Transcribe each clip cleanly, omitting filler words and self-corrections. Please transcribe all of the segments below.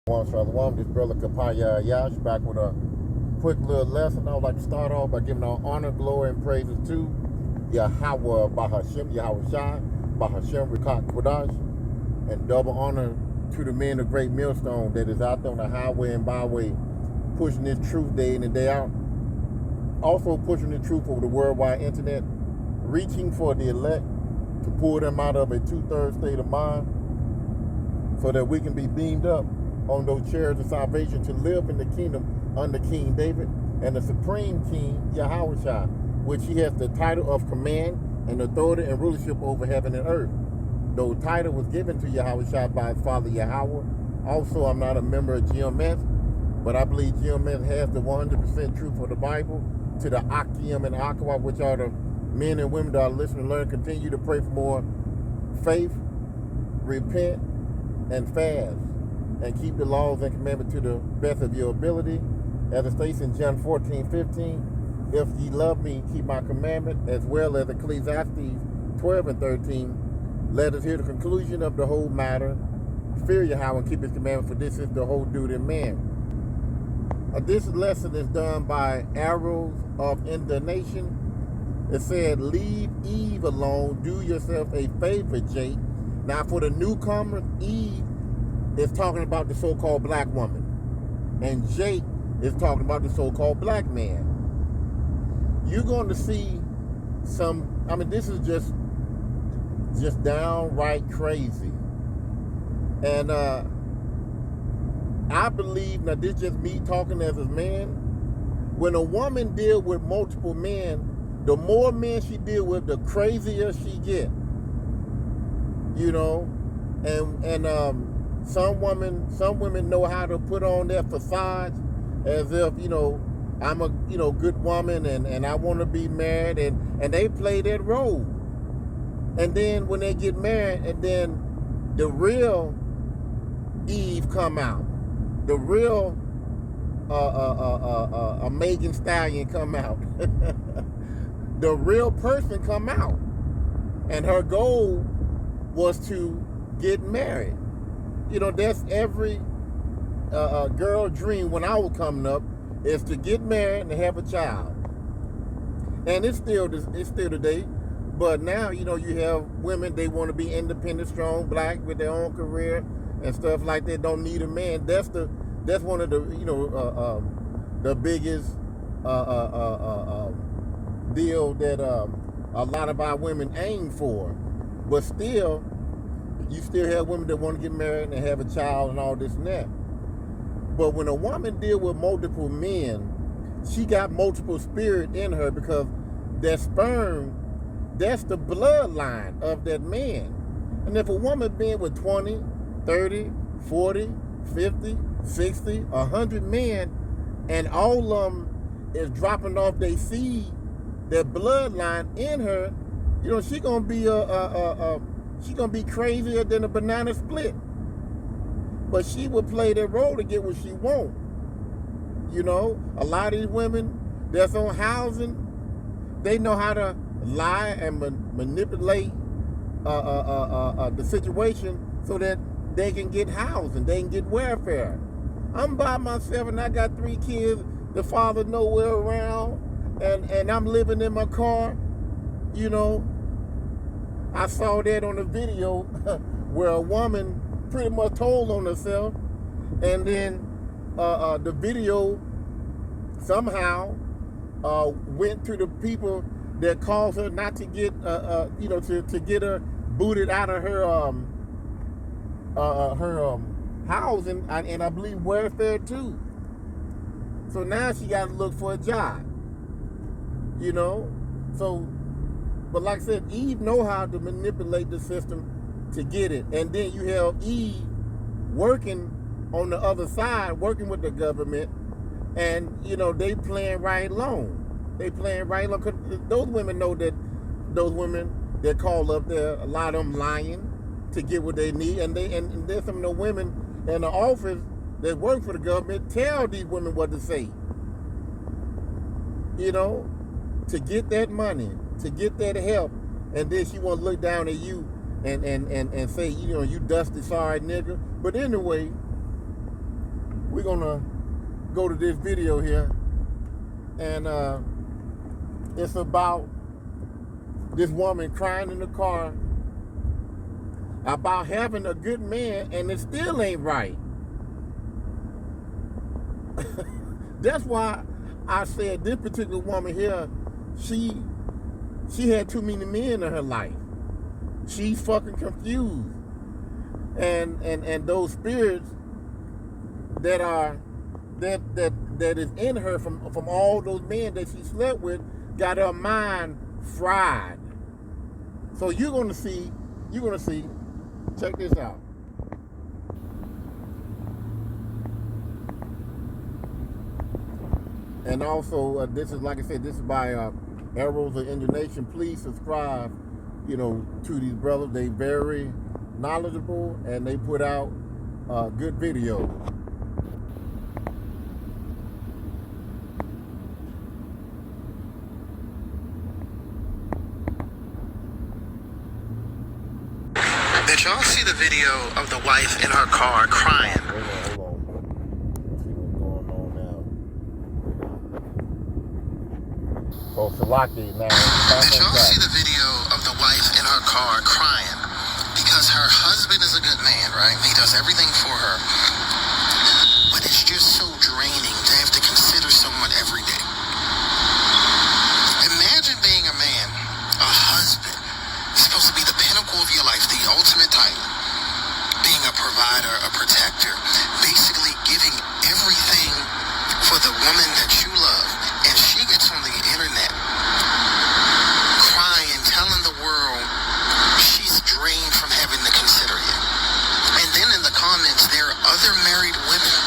Shalom, this brother Kapaya Yash back with a quick little lesson. I would like to start off by giving all honor, glory, and praises to Yahweh Bahashem, Yahweh Shai, Bahashem Rikak Kodash, and double honor to the men of Great Millstone that is out there on the highway and byway pushing this truth day in and day out. Also pushing the truth over the worldwide internet, reaching for the elect to pull them out of a two-thirds state of mind so that we can be beamed up on those chairs of salvation to live in the kingdom under King David and the supreme King Yahweh Shai, which he has the title of command and authority and rulership over heaven and earth. Though title was given to Yahweh Shai by his father Yahweh. Also, I'm not a member of GMS, but I believe GMS has the 100% truth of the Bible to the Akim and Akawa, which are the men and women that are listening and learn. Continue to pray for more faith, repent, and fast, and keep the laws and commandments to the best of your ability. As it states in John 14:15, if ye love me, keep my commandment, as well as Ecclesiastes 12 and 13. Let us hear the conclusion of the whole matter. Fear Yahweh and keep his commandments, for this is the whole duty of man. This lesson is done by Arrows of Indignation. It said, leave Eve alone, do yourself a favor, Jake. Now for the newcomers, Eve is talking about the so-called black woman. And Jake is talking about the so-called black man. You're going to see some, this is just downright crazy. And I believe, now this is just me talking as a man, when a woman deals with multiple men, the more men she deals with, the crazier she gets. You know, and some women know how to put on their facades as if, I'm a good woman and I want to be married, and they play that role. And then when they get married, and then the real Eve come out, the real Megan Stallion come out, the real person come out, and her goal was to get married. That's every girl dream when I was coming up, is to get married and have a child. And it's still today. But now, you have women, they want to be independent, strong, black, with their own career and stuff like that, don't need a man. That's one of the, the biggest deal that a lot of our women aim for. But still, you still have women that want to get married and have a child and all this and that. But when a woman deals with multiple men, she got multiple spirit in her, because that sperm, that's the bloodline of that man. And if a woman been with 20, 30, 40, 50, 60, 100 men, and all of them is dropping off their seed, that bloodline in her, she gonna be she gonna be crazier than a banana split. But she will play that role to get what she want. A lot of these women that's on housing, they know how to lie and manipulate the situation so that they can get housing, they can get welfare. I'm by myself and I got 3 kids, the father nowhere around, and I'm living in my car. I saw that on a video where a woman pretty much told on herself, and then the video somehow went to the people that caused her not to get, to get her booted out of her housing, and I believe welfare too. So now she got to look for a job. So, but like I said, Eve know how to manipulate the system to get it. And then you have Eve working on the other side, working with the government, and, they playing right along. They playing right along, because those women know that those women that call up there, a lot of them lying to get what they need. And there's some of the women in the office that work for the government tell these women what to say. To get that money, to get that help, and then she want to look down at you and say, you dusty, sorry nigga. But anyway, we're gonna go to this video here, and it's about this woman crying in the car about having a good man, and it still ain't right. That's why I said this particular woman here, she had too many men in her life. She's fucking confused, and those spirits that is in her from all those men that she slept with got her mind fried. So you're gonna see. Check this out. And also, this is, like I said, this is by Arrows of Indignation. Please subscribe, to these brothers. They very knowledgeable, and they put out good videos. Did y'all see the video of the wife in her car crying? Hold on. Let's see what's going on now. So Salaki now. Did y'all see the video of the wife in her car crying? Because her husband is a good man, right? He does everything for her. But it's just so draining to have to consider someone every day. Imagine being a man, a husband, supposed to be the pinnacle of your life, the ultimate title. Being a provider, a protector, basically giving everything for the woman that you love. And she gets on the internet crying, telling the world she's drained from having to consider you. And then in the comments, there are other married women.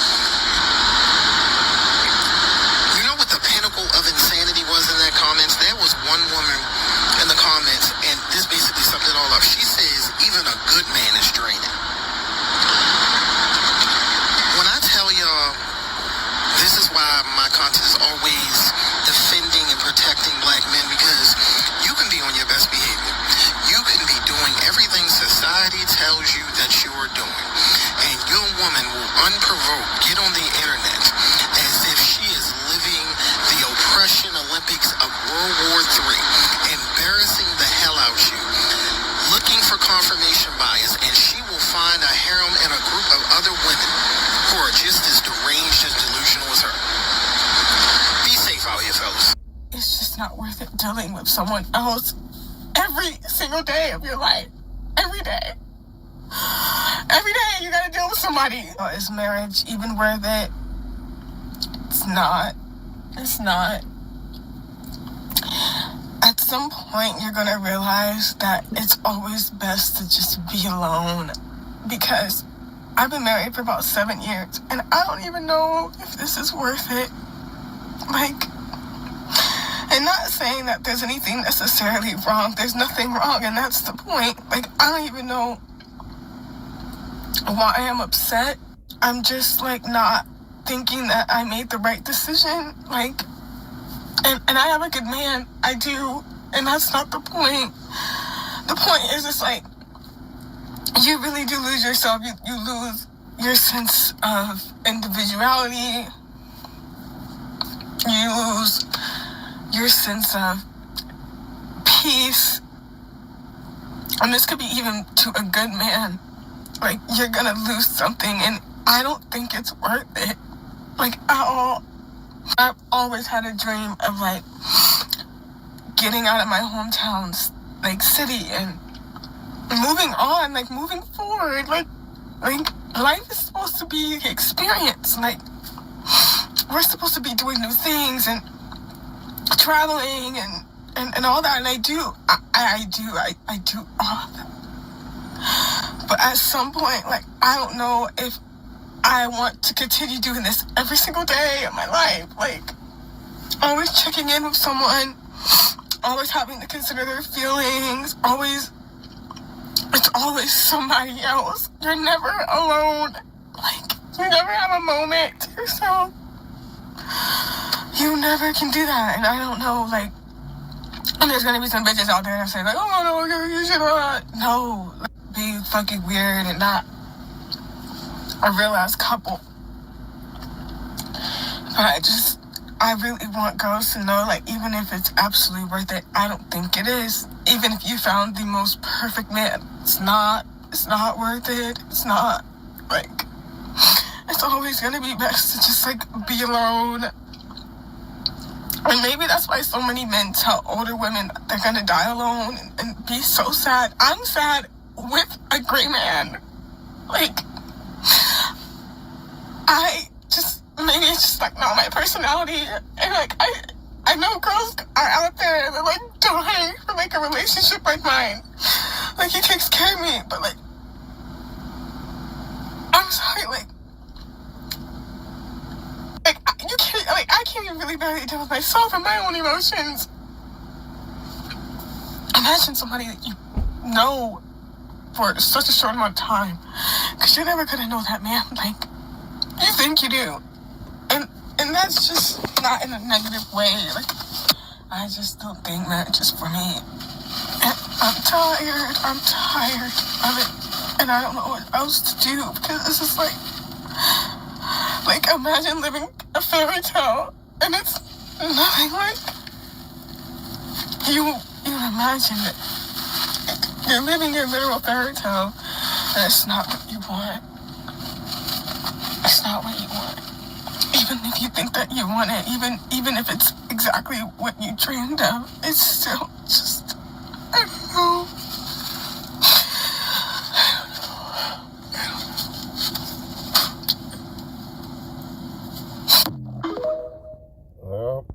You know what the pinnacle of insanity was in that comments? There was one woman in the comments, and this basically summed it all up. She says, even a good man is draining. When I tell y'all, this is why my content is always defending and protecting black men, because you can be on your best behavior. You can be doing everything society tells you that you are doing. And your woman will unprovoked get on the internet as if she is living the oppression Olympics of World War III, embarrassing the hell out you, looking for confirmation bias, and she will find a harem and a group of other women who are just as deranged and delusional as her. Be safe out here, fellas. It's just not worth it dealing with someone else every single day of your life. Every day. Every day you gotta deal with somebody. Is marriage even worth it? It's not. It's not. At some point, you're gonna realize that it's always best to just be alone. Because I've been married for about 7 years, and I don't even know if this is worth it. And not saying that there's anything necessarily wrong. There's nothing wrong, and that's the point. I don't even know why I'm upset. I'm just, not thinking that I made the right decision. And I have a good man. I do. And that's not the point. The point is, it's you really do lose yourself. You lose your sense of individuality. You lose your sense of peace. And this could be even to a good man. You're gonna lose something, and I don't think it's worth it. At all. I've always had a dream of, getting out of my hometown, city, and moving on, moving forward. Life is supposed to be experience. We're supposed to be doing new things and traveling and all that, and I do all of that. But at some point, I don't know if I want to continue doing this every single day of my life. Always checking in with someone, always having to consider their feelings, it's always somebody else. You're never alone. You never have a moment to yourself. You never can do that, and I don't know, and there's gonna be some bitches out there that say, oh, no, you should no, be fucking weird and not a real ass couple. But I really want girls to know, like, even if it's absolutely worth it, I don't think it is. Even if you found the most perfect man, it's not worth it. It's not, like, it's always gonna be best to just, like, be alone. And maybe that's why so many men tell older women they're gonna die alone and be so sad. I'm sad with a great man. Like, maybe it's just, like, not my personality. And, like, I know girls are out there and they're, like, dying for, like, a relationship like mine. Like, he takes care of me, but, like, I'm sorry, like, you can't, like, I can't even really barely deal with myself and my own emotions. Imagine somebody that you know for such a short amount of time, because you're never gonna know that man. Like, you think you do, and that's just not in a negative way. Like, I just don't think marriage is for me. And I'm tired of it, and I don't know what else to do, because this is like imagine living a fairy tale, and it's nothing like you imagine it. You're living your literal fairy tale, and it's not what you want. It's not what you want. Even if you think that you want it, even if it's exactly what you dreamed of, it's still just, I don't know. Well,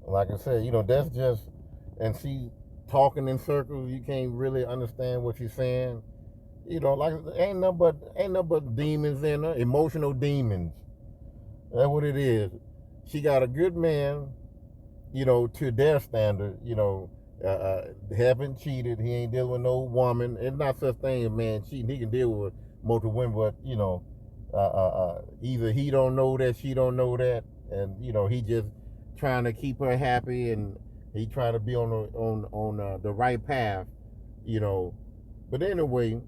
like I said, that's just, and she talking in circles. You can't really understand what she's saying. Like ain't nothing but demons in her, emotional demons. That's what it is. She got a good man, to their standard. Haven't cheated. He ain't dealing with no woman. It's not such thing as man cheating. He can deal with multiple women, but either he don't know that, she don't know that, and he just trying to keep her happy, and he trying to be on the right path. But anyway,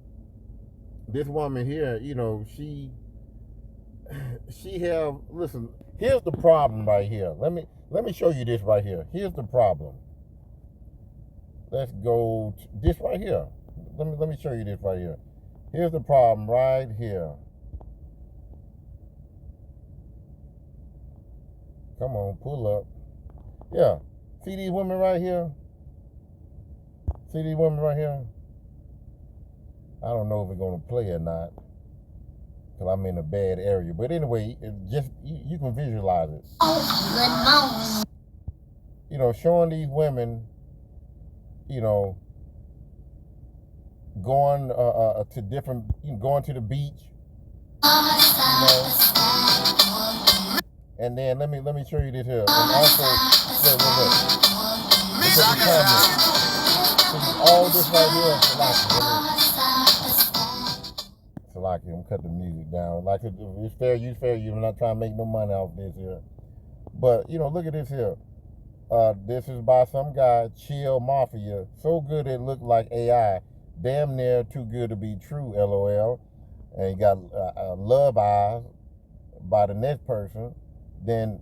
this woman here, she have, listen, here's the problem right here. Let me show you this right here. Here's the problem. Let's go to this right here. Let me show you this right here. Here's the problem right here. Come on, pull up. Yeah. See these women right here? See these women right here? I don't know if it's going to play or not, because I'm in a bad area. But anyway, just you can visualize it. Showing these women, going to different, going to the beach. And then let me show you this here. And also, look at the comments. See, all this right here, Salaki, I'm cut the music down. Like, it's fair use, I'm not trying to make no money off this here. But, look at this here. This is by some guy, Chill Mafia. So good it looked like AI. Damn near too good to be true, LOL. And you got Love Eyes by the next person. Then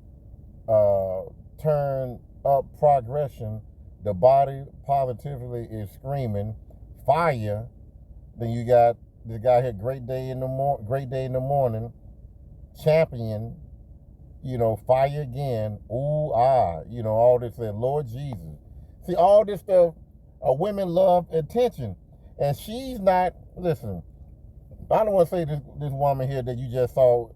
turn up progression. The body positively is screaming fire. Then you got this guy here, great day in the morning, champion, fire again, ooh, all this stuff, Lord Jesus. See, all this stuff, women love attention. And she's not, listen, I don't want to say this woman here that you just saw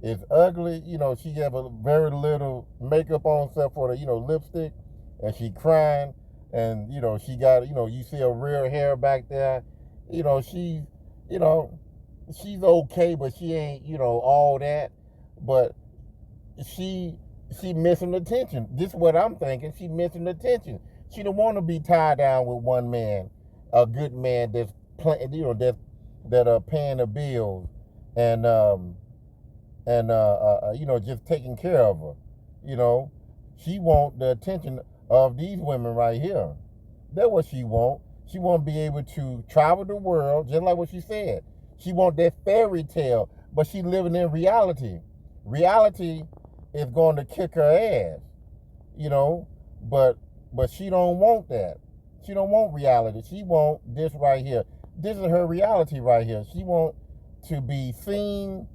is ugly. She have a very little makeup on except for the, lipstick, and she crying, and, she got, you see her real hair back there. She's okay, but she ain't, all that. But she missing attention. This is what I'm thinking. She missing attention. She don't want to be tied down with one man, a good man that's playing, that paying the bills and just taking care of her. She want the attention of these women right here. That's what she want. She want to be able to travel the world, just like what she said. She want that fairy tale, but she living in reality. Reality is going to kick her ass, you know. But she don't want that. She don't want reality. She want this right here. This is her reality right here. She want to be seen.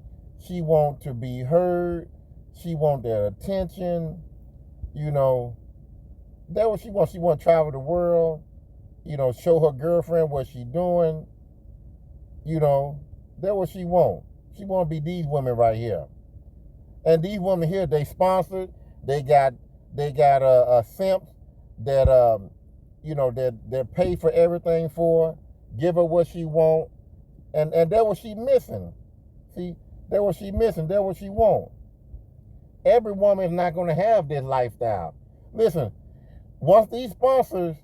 She want to be heard. She want their attention. You know, that's what she wants. She want to travel the world. You know, show her girlfriend what she doing. You know, that's what she want. She want to be these women right here. And these women here, they sponsored. They got simps that you know, that pay for everything for her, give her what she want, and that's what she missing. See, that's what she missing. That's what she want. Every woman is not going to have this lifestyle. Listen, once these sponsors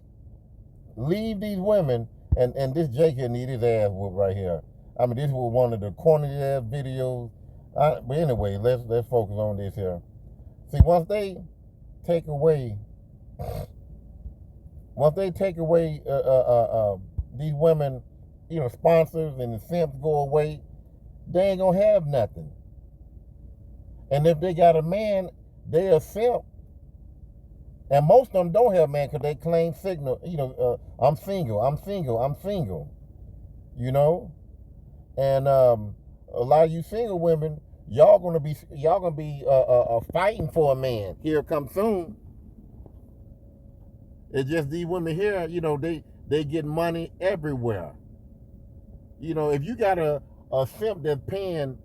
leave these women, and this Jake here need his ass whooped right here. I mean, this was one of the corny ass videos. But anyway, let's focus on this here. See, once they take away these women, you know, sponsors and the simps go away, they ain't gonna have nothing. And if they got a man, they a simp. And most of them don't have a man because they claim signal, you know, I'm single. You know? And a lot of you single women, y'all gonna be fighting for a man. Here come soon. It's just these women here, you know, they get money everywhere. You know, if you got a simp that's paying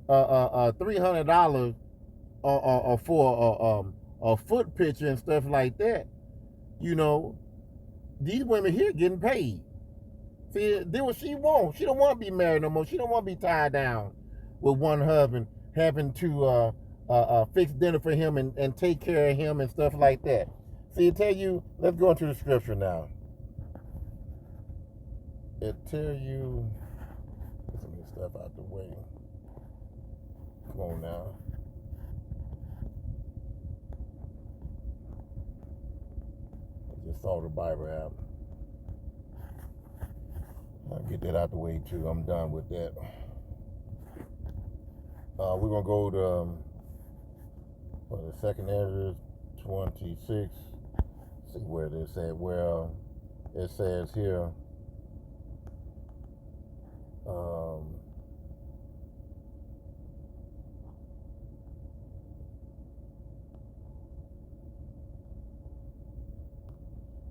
$300 for a foot picture and stuff like that, you know, these women here getting paid. See, do what she wants. She don't want to be married no more. She don't want to be tied down with one husband, having to fix dinner for him and take care of him and stuff like that. See, it tell you, let's go into the scripture now. It tell you, let me step out the way. Come on now. I just saw the Bible app. I'll get that out the way too. I'm done with that. We're gonna go to the second Ezra 26. See where this at. Well, it says here.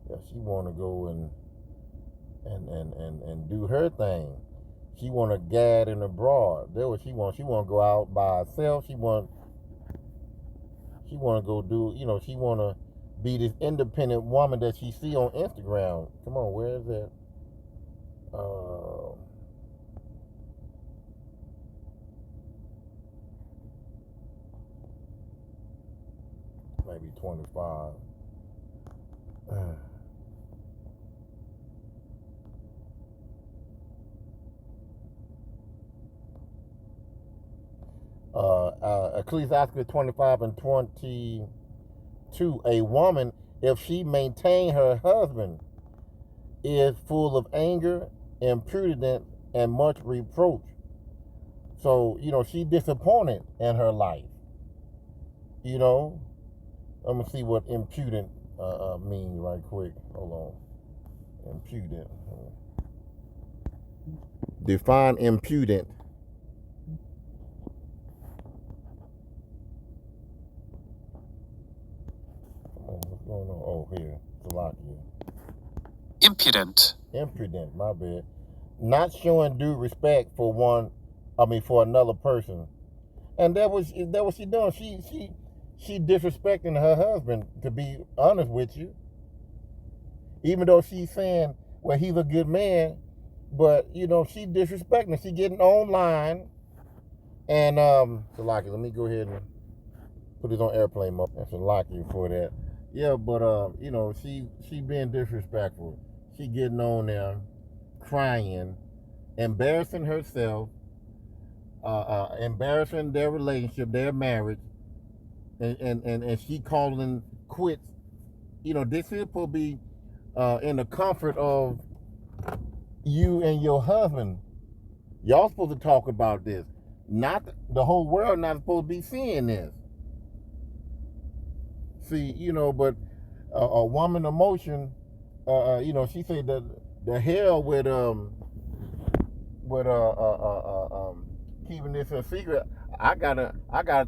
Yeah, she want to go and do her thing. She want to gad and abroad. That's what she want. She want to go out by herself. She want to go do, you know, she want to be this independent woman that she see on Instagram. Come on, where is that? Maybe 25. Ecclesiastes 25 and 22. A woman, if she maintain her husband, is full of anger, impudent, and much reproach. So, you know, she disappointed in her life. You know, I'm gonna see what impudent means right quick. Hold on. Impudent. Define impudent. What's going on? Oh, here. Salakia. Impudent. Impudent, my bad. Not showing due respect for another person. And that was she doing. She disrespecting her husband, to be honest with you. Even though she's saying, well, he's a good man, but, you know, she disrespecting. She getting online. And, Salaki, let me go ahead and put this on airplane mode. And Salaki for that. Yeah, but, you know, she being disrespectful. She getting on there, crying, embarrassing herself, embarrassing their relationship, their marriage, and she calling quits. You know, this is supposed to be in the comfort of you and your husband. Y'all supposed to talk about this. Not the whole world not supposed to be seeing this. See, but a woman emotion, she said that the hell with keeping this a secret. I gotta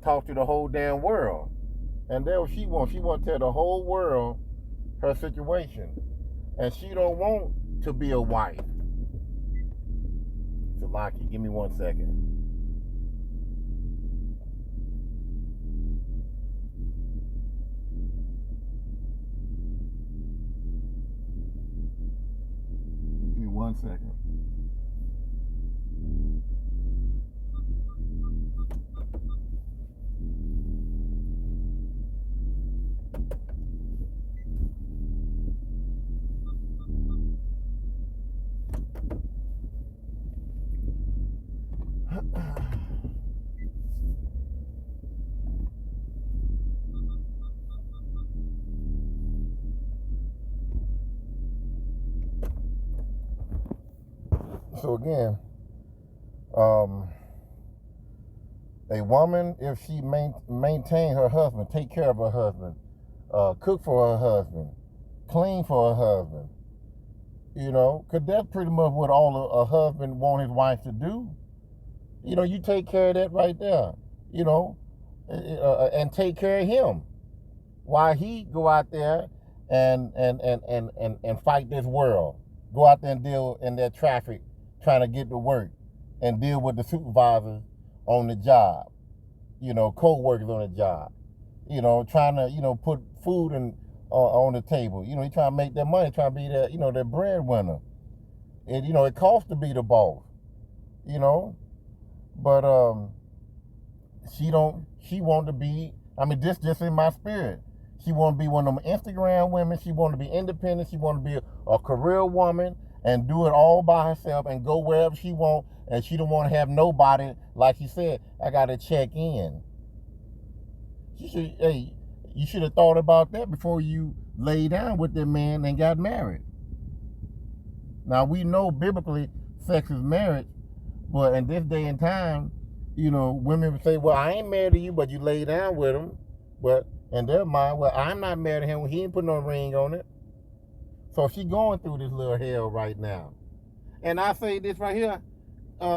talk to the whole damn world, and that's what she wants. She wants to tell the whole world her situation, and she don't want to be a wife. So, Lockie, give me 1 second. Give me 1 second. So again, a woman, if she maintain her husband, take care of her husband, cook for her husband, clean for her husband, because that's pretty much what all a husband want his wife to do. You take care of that right there, and take care of him while he go out there and fight this world, go out there and deal in that traffic, trying to get to work and deal with the supervisors on the job, co-workers on the job, trying to, put food on the table. He trying to make that money, trying to be that, that breadwinner. And, it costs to be the boss, but she want to be, this just in my spirit. She want to be one of them Instagram women. She want to be independent. She want to be a career woman and do it all by herself and go wherever she want. And she don't want to have nobody, like she said, I got to check in. You should have thought about that before you lay down with that man and got married. Now, we know biblically sex is marriage, but in this day and time, women would say, well, I ain't married to you, but you lay down with him. But in their mind, well, I'm not married to him. He ain't put no ring on it. So she going through this little hell right now. And I say this right here, if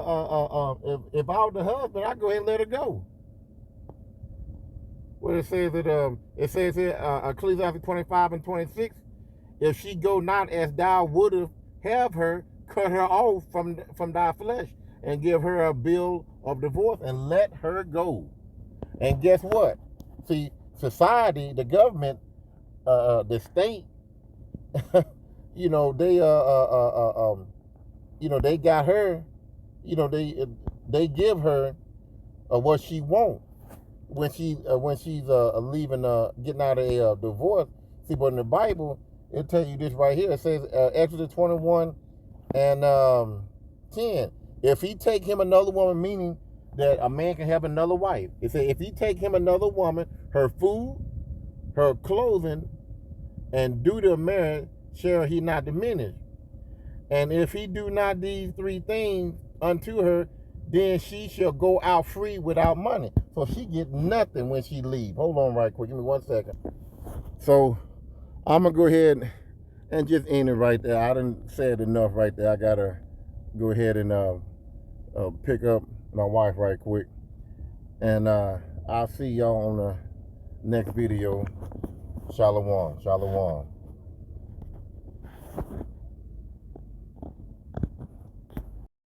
I was the husband, I'd go ahead and let her go. What it says here, Ecclesiastes 25:26, if she go not as thou wouldst have her, cut her off from thy flesh and give her a bill of divorce and let her go. And guess what? See, society, the government, the state, they they got her, they give her what she wants when she's leaving, getting out of a divorce. See, but in the Bible, it tells you this right here. It says Exodus 21 and 10. If he take him another woman, meaning that a man can have another wife. It says if he take him another woman, her food, her clothing, and due to marriage, shall he not diminish. And if he do not these three things unto her, then she shall go out free without money. So she get nothing when she leave. Hold on right quick. Give me 1 second. So I'm going to go ahead and just end it right there. I done said enough right there. I got to go ahead and pick up my wife right quick. And I'll see y'all on the next video. Shalom. Shalom.